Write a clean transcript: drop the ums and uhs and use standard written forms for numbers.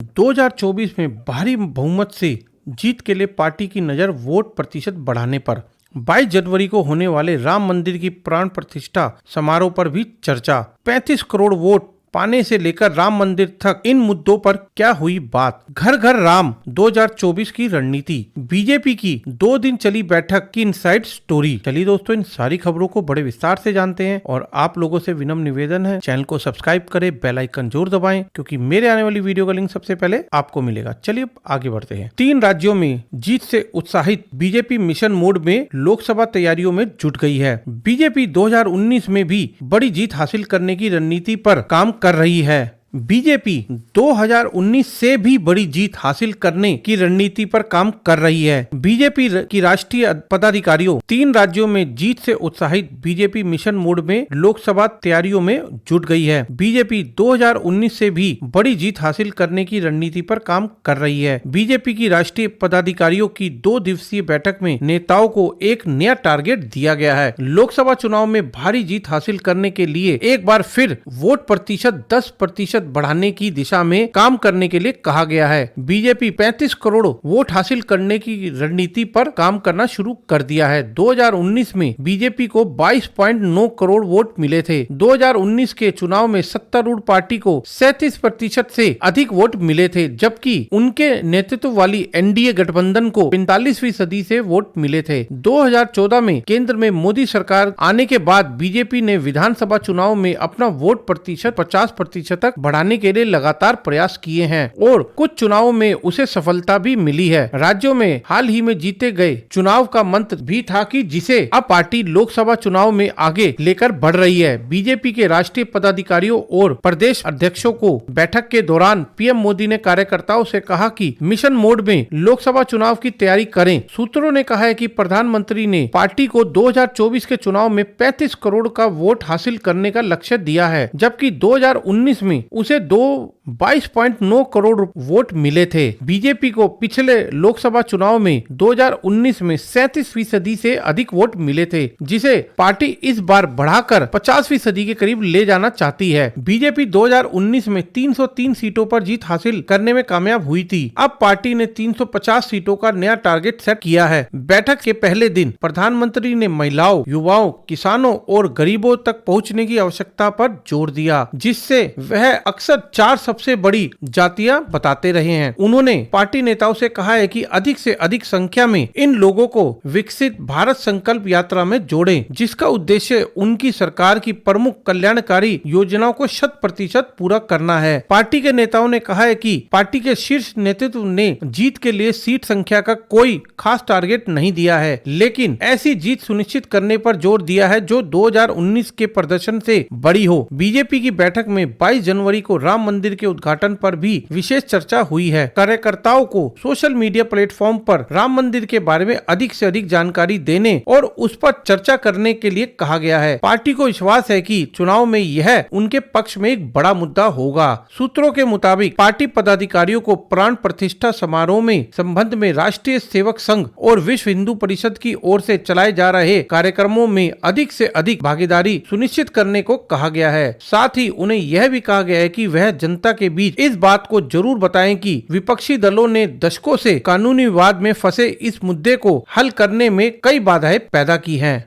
2024 में भारी बहुमत से जीत के लिए पार्टी की नजर वोट प्रतिशत बढ़ाने पर 22 जनवरी को होने वाले राम मंदिर की प्राण प्रतिष्ठा समारोह पर भी चर्चा। 35 करोड़ वोट पाने से लेकर राम मंदिर तक इन मुद्दों पर क्या हुई बात। घर घर राम 2024 की रणनीति, बीजेपी की 2 दिन चली बैठक की इनसाइड स्टोरी। चलिए दोस्तों, इन सारी खबरों को बड़े विस्तार से जानते हैं और आप लोगों से विनम्र निवेदन है, चैनल को सब्सक्राइब करें, बेल आइकन जरूर दबाएं क्योंकि मेरे आने वाली वीडियो का लिंक सबसे पहले आपको मिलेगा। चलिए आगे बढ़ते हैं। 3 राज्यों में जीत से उत्साहित बीजेपी मिशन मोड में लोकसभा तैयारियों में जुट गई है। बीजेपी 2019 में भी बड़ी जीत हासिल करने की रणनीति पर काम कर रही है। बीजेपी 2019 से भी बड़ी जीत हासिल करने की रणनीति पर काम कर रही है। बीजेपी की राष्ट्रीय पदाधिकारियों 3 राज्यों में जीत से उत्साहित बीजेपी मिशन मोड में लोकसभा तैयारियों में जुट गई है। बीजेपी 2019 से भी बड़ी जीत हासिल करने की रणनीति पर काम कर रही है। बीजेपी की राष्ट्रीय पदाधिकारियों की 2 दिवसीय बैठक में नेताओं को एक नया टारगेट दिया गया है। लोकसभा चुनाव में भारी जीत हासिल करने के लिए एक बार फिर वोट प्रतिशत 10% बढ़ाने की दिशा में काम करने के लिए कहा गया है। बीजेपी 35 करोड़ वोट हासिल करने की रणनीति पर काम करना शुरू कर दिया है। 2019 में बीजेपी को 22.9 करोड़ वोट मिले थे। 2019 के चुनाव में सत्तारूढ़ पार्टी को 37% से अधिक वोट मिले थे, जबकि उनके नेतृत्व वाली एनडीए गठबंधन को 45% से वोट मिले थे। 2014 में केंद्र में मोदी सरकार आने के बाद बीजेपी ने विधानसभा चुनाव में अपना वोट प्रतिशत 50% तक बढ़ाने के लिए लगातार प्रयास किए हैं और कुछ चुनावों में उसे सफलता भी मिली है। राज्यों में हाल ही में जीते गए चुनाव का मंत्र भी था कि जिसे अब पार्टी लोकसभा चुनाव में आगे लेकर बढ़ रही है। बीजेपी के राष्ट्रीय पदाधिकारियों और प्रदेश अध्यक्षों को बैठक के दौरान पीएम मोदी ने कार्यकर्ताओं से कहा कि मिशन मोड में लोकसभा चुनाव की तैयारी करें। सूत्रों ने कहा है कि प्रधानमंत्री ने पार्टी को 2024 के चुनाव में 35 करोड़ का वोट हासिल करने का लक्ष्य दिया है, जबकि 2019 में उसे 22.9 करोड़ वोट मिले थे। बीजेपी को पिछले लोकसभा चुनाव में 2019 में 37% से अधिक वोट मिले थे, जिसे पार्टी इस बार बढ़ाकर 50% के करीब ले जाना चाहती है। बीजेपी 2019 में 303 सीटों पर जीत हासिल करने में कामयाब हुई थी। अब पार्टी ने 350 सीटों का नया टारगेट सेट किया है। बैठक के पहले दिन प्रधानमंत्री ने महिलाओं, युवाओं, किसानों और गरीबों तक पहुंचने की आवश्यकता पर जोर दिया, जिससे वह अक्सर 4 सबसे बड़ी जातियां बताते रहे हैं। उन्होंने पार्टी नेताओं से कहा है कि अधिक से अधिक संख्या में इन लोगों को विकसित भारत संकल्प यात्रा में जोड़ें, जिसका उद्देश्य उनकी सरकार की प्रमुख कल्याणकारी योजनाओं को 100% पूरा करना है। पार्टी के नेताओं ने कहा है कि पार्टी के शीर्ष नेतृत्व ने जीत के लिए सीट संख्या का कोई खास टारगेट नहीं दिया है, लेकिन ऐसी जीत सुनिश्चित करने पर जोर दिया है जो 2019 के प्रदर्शन से बड़ी हो। बीजेपी की बैठक में 22 जनवरी को राम मंदिर के उद्घाटन पर भी विशेष चर्चा हुई है। कार्यकर्ताओं को सोशल मीडिया प्लेटफॉर्म पर राम मंदिर के बारे में अधिक से अधिक जानकारी देने और उस पर चर्चा करने के लिए कहा गया है। पार्टी को विश्वास है कि चुनाव में यह उनके पक्ष में एक बड़ा मुद्दा होगा। सूत्रों के मुताबिक पार्टी पदाधिकारियों को प्राण प्रतिष्ठा समारोह में संबंध में राष्ट्रीय सेवक संघ और विश्व हिंदू परिषद की ओर से चलाए जा रहे कार्यक्रमों में अधिक से अधिक भागीदारी सुनिश्चित करने को कहा गया है। साथ ही उन्हें यह भी कहा गया है कि वह जनता के बीच इस बात को जरूर बताएं कि विपक्षी दलों ने दशकों से कानूनी विवाद में फंसे इस मुद्दे को हल करने में कई बाधाएं पैदा की हैं।